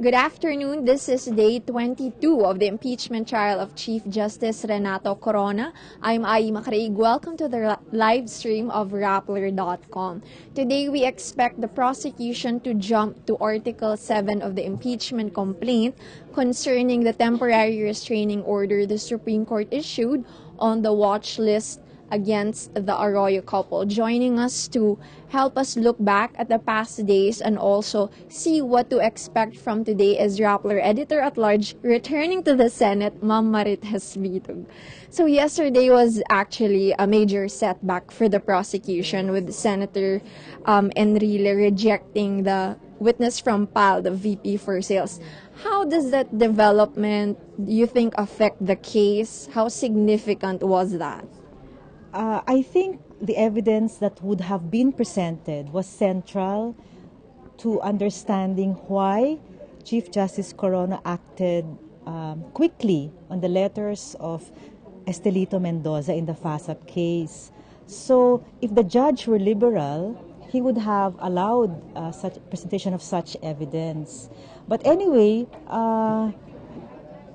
Good afternoon. This is day 22 of the impeachment trial of Chief Justice Renato Corona. I'm Ai Macraig. Welcome to the live stream of Rappler.com. Today we expect the prosecution to jump to Article 7 of the impeachment complaint concerning the temporary restraining order the Supreme Court issued on the watch list against the Arroyo couple. Joining us to help us look back at the past days and also see what to expect from today is Rappler Editor-at-Large returning to the Senate, Ma'am Marites Bitug. So yesterday was actually a major setback for the prosecution with Senator Enrile rejecting the witness from PAL, the VP for Sales. How does that development, you think, affect the case? How significant was that? I think the evidence that would have been presented was central to understanding why Chief Justice Corona acted quickly on the letters of Estelito Mendoza in the FASAP case. So if the judge were liberal, he would have allowed such presentation of such evidence. But anyway,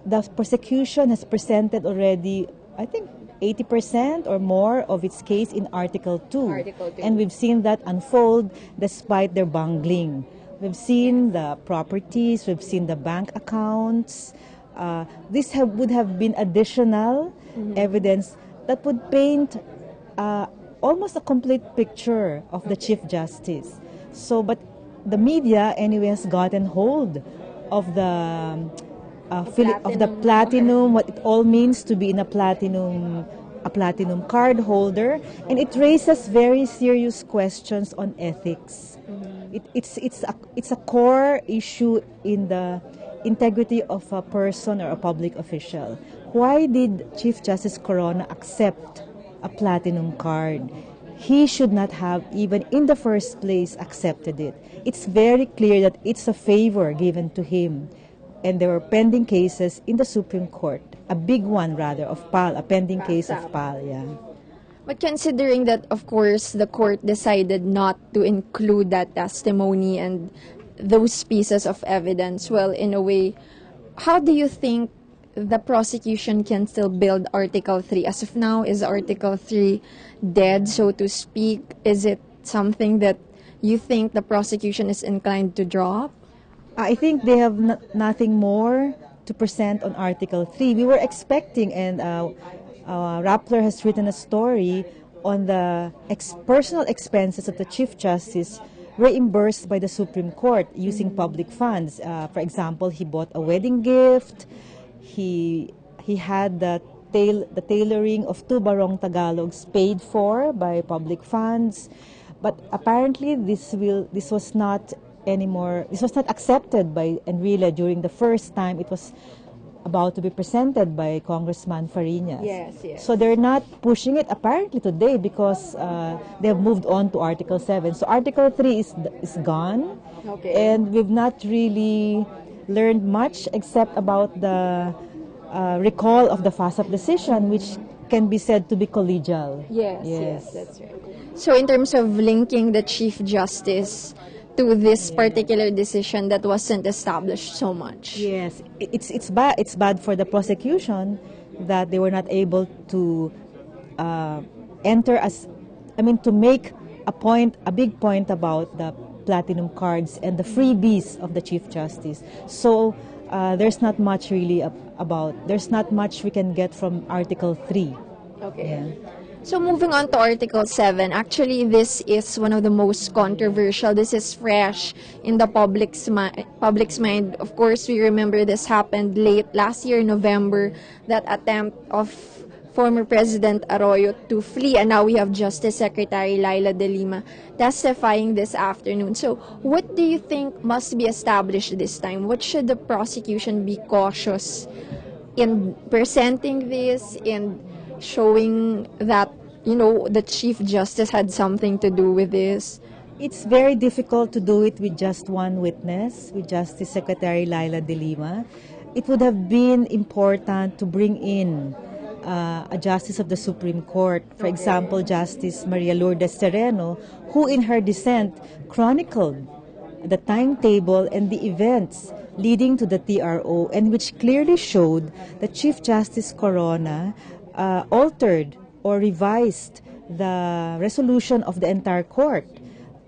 the prosecution has presented already, I think, 80% or more of its case in Article 2. And we've seen that unfold despite their bungling. We've seen the properties, we've seen the bank accounts. This would have been additional evidence that would paint almost a complete picture of the Chief Justice. So, but the media anyway has gotten hold of the platinum, what it all means to be in a platinum card holder, and it raises very serious questions on ethics. It's a core issue in the integrity of a person or a public official. Why did Chief Justice Corona accept a platinum card? He should not have even in the first place accepted it. It's very clear that it's a favor given to him. And there were pending cases in the Supreme Court, a big one rather, of PAL, a pending case of PAL, yeah. But considering that, of course, the court decided not to include that testimony and those pieces of evidence, well, in a way, how do you think the prosecution can still build Article 3? As of now, is Article 3 dead, so to speak? Is it something that you think the prosecution is inclined to drop? I think they have nothing more to present on Article 3. We were expecting, and Rappler has written a story on the personal expenses of the Chief Justice reimbursed by the Supreme Court using public funds. For example, he bought a wedding gift. He had the tailoring of 2 Barong Tagalogs paid for by public funds. But apparently this was not accepted by Enrile during the first time it was about to be presented by Congressman Fariñas. Yes. So they're not pushing it apparently today because they have moved on to Article 7. So Article 3 is gone. Okay. And we've not really learned much except about the recall of the FASAP decision, which can be said to be collegial. Yes, that's right. So in terms of linking the Chief Justice to this particular decision that wasn't established so much. Yes, it's bad for the prosecution that they were not able to to make a big point about the platinum cards and the freebies of the Chief Justice. So there's not much really there's not much we can get from Article 3. Okay. Yeah. So moving on to Article 7, actually this is one of the most controversial. This is fresh in the public's mind. Of course, we remember this happened late last year, November, that attempt of former President Arroyo to flee, and now we have Justice Secretary Laila De Lima testifying this afternoon. So what do you think must be established this time? What should the prosecution be cautious in presenting this, in showing that, the Chief Justice had something to do with this? It's very difficult to do it with just one witness, with Justice Secretary Laila De Lima. It would have been important to bring in a justice of the Supreme Court, for example, Justice Maria Lourdes Sereno, who in her dissent chronicled the timetable and the events leading to the TRO, and which clearly showed that Chief Justice Corona altered or revised the resolution of the entire court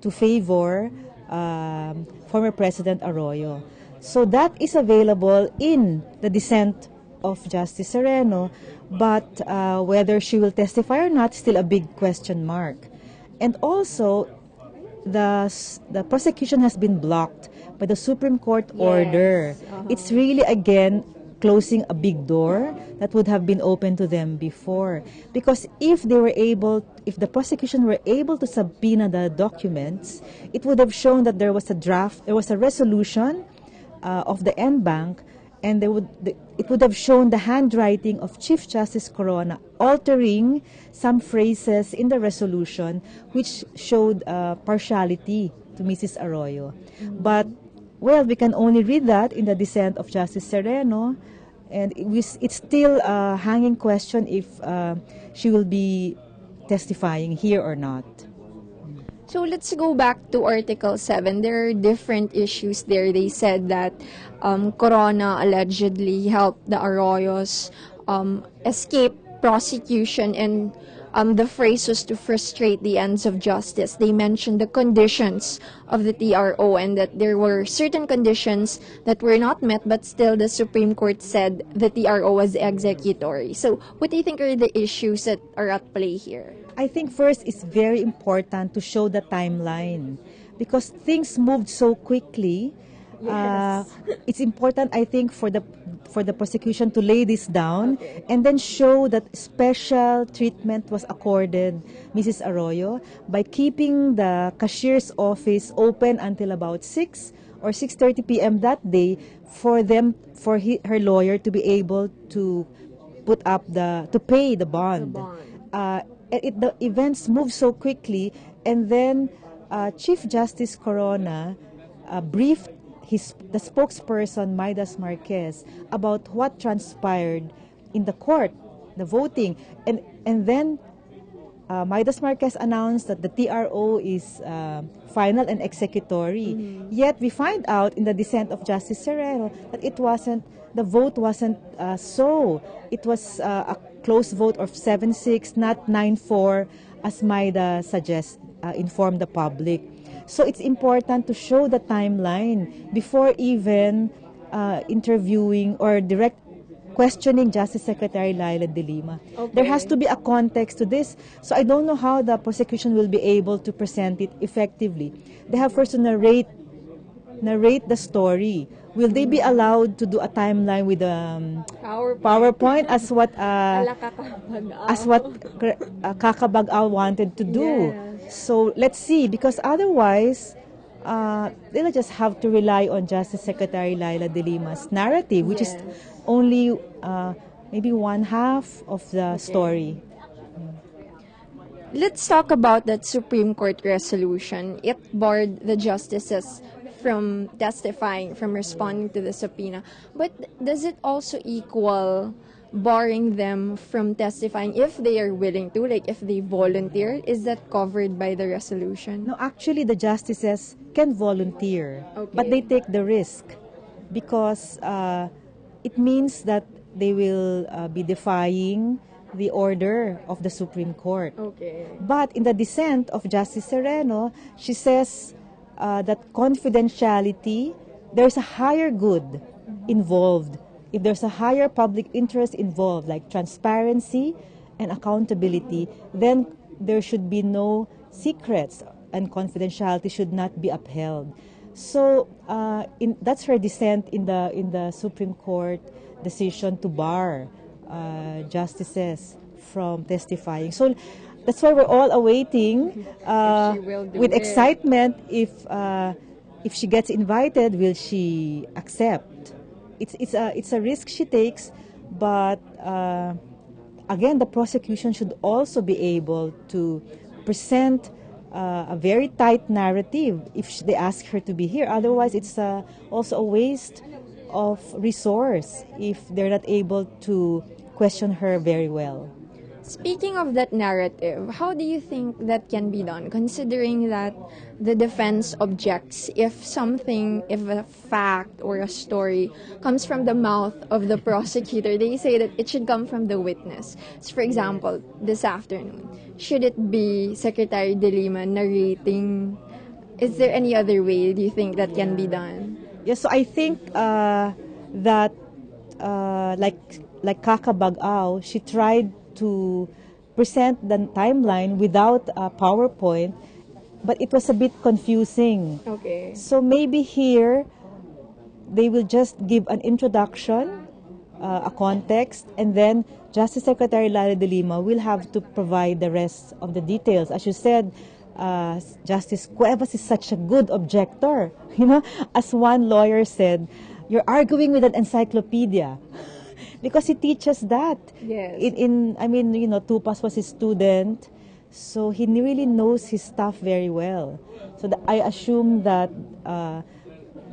to favor former President Arroyo. So that is available in the dissent of Justice Sereno, but whether she will testify or not, still a big question mark. And also, the prosecution has been blocked by the Supreme Court order. It's really, again, closing a big door that would have been open to them before. Because if the prosecution were able to subpoena the documents, it would have shown that there was a resolution of the en banc, and it would have shown the handwriting of Chief Justice Corona altering some phrases in the resolution which showed partiality to Mrs. Arroyo. But, well, we can only read that in the dissent of Justice Sereno, and it's still a hanging question if she will be testifying here or not. So let's go back to Article 7. There are different issues there. They said that Corona allegedly helped the Arroyos escape prosecution, and the phrase was to frustrate the ends of justice. They mentioned the conditions of the TRO and that there were certain conditions that were not met, but still the Supreme Court said the TRO was executory. So what do you think are the issues that are at play here? I think first it's very important to show the timeline because things moved so quickly. Yes. It's important, I think, for the prosecution to lay this down and then show that special treatment was accorded Mrs. Arroyo by keeping the cashier's office open until about 6 or 6:30 p.m. that day for her lawyer to be able to pay the bond. The events moved so quickly, and then Chief Justice Corona briefed the spokesperson, Midas Marquez, about what transpired in the court, the voting. And then Midas Marquez announced that the TRO is final and executory. Yet we find out in the dissent of Justice Sereno that the vote wasn't so. It was a close vote of 7-6, not 9-4, as Maida informed the public. So it's important to show the timeline before even interviewing or direct questioning Justice Secretary Laila De Lima. Okay. There has to be a context to this. So I don't know how the prosecution will be able to present it effectively. They have first to narrate the story. Will they be allowed to do a timeline with PowerPoint as what Kakabag-aw wanted to do? Yes. So let's see, because otherwise they'll just have to rely on Justice Secretary Laila De Lima's narrative, which is only maybe one half of the story. Let's talk about that Supreme Court resolution. It barred the justices from testifying, from responding to the subpoena. But does it also equal barring them from testifying if they are willing to, like if they volunteer? Is that covered by the resolution? No, actually the justices can volunteer, but they take the risk because it means that they will be defying the order of the Supreme Court. Okay. But in the dissent of Justice Sereno, she says that confidentiality, there's a higher good involved. If there's a higher public interest involved, like transparency and accountability, then there should be no secrets and confidentiality should not be upheld. So that's her dissent in the Supreme Court decision to bar justices from testifying. So that's why we're all awaiting with excitement if she gets invited, will she accept? It's a risk she takes, but again, the prosecution should also be able to present a very tight narrative if they ask her to be here. Otherwise, it's also a waste of resource if they're not able to question her very well. Speaking of that narrative, how do you think that can be done, considering that the defense objects if a fact or a story comes from the mouth of the prosecutor, they say that it should come from the witness. So for example, this afternoon, should it be Secretary De Lima narrating? Is there any other way do you think that can be done? Yes, so I think that like Kaka Bagao, she tried to present the timeline without a PowerPoint, but it was a bit confusing. Okay. So maybe here they will just give an introduction, a context, and then Justice Secretary Lara de Lima will have to provide the rest of the details. As you said, Justice Cuevas is such a good objector. You know, as one lawyer said, you're arguing with an encyclopedia. Because he teaches that. Yes. I mean, you know, Tupas was his student, so he really knows his stuff very well. So I assume that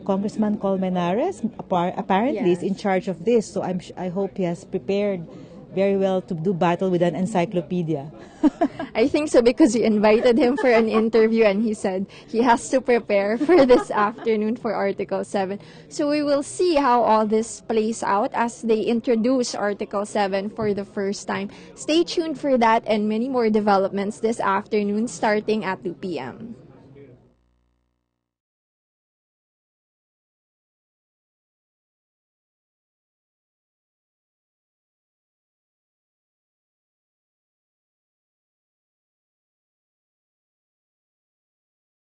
Congressman Colmenares apparently is Yes. in charge of this. So I hope he has prepared very well to do battle with an encyclopedia. I think so because we invited him for an interview and he said he has to prepare for this afternoon for Article 7. So we will see how all this plays out as they introduce Article 7 for the first time. Stay tuned for that and many more developments this afternoon starting at 2 p.m.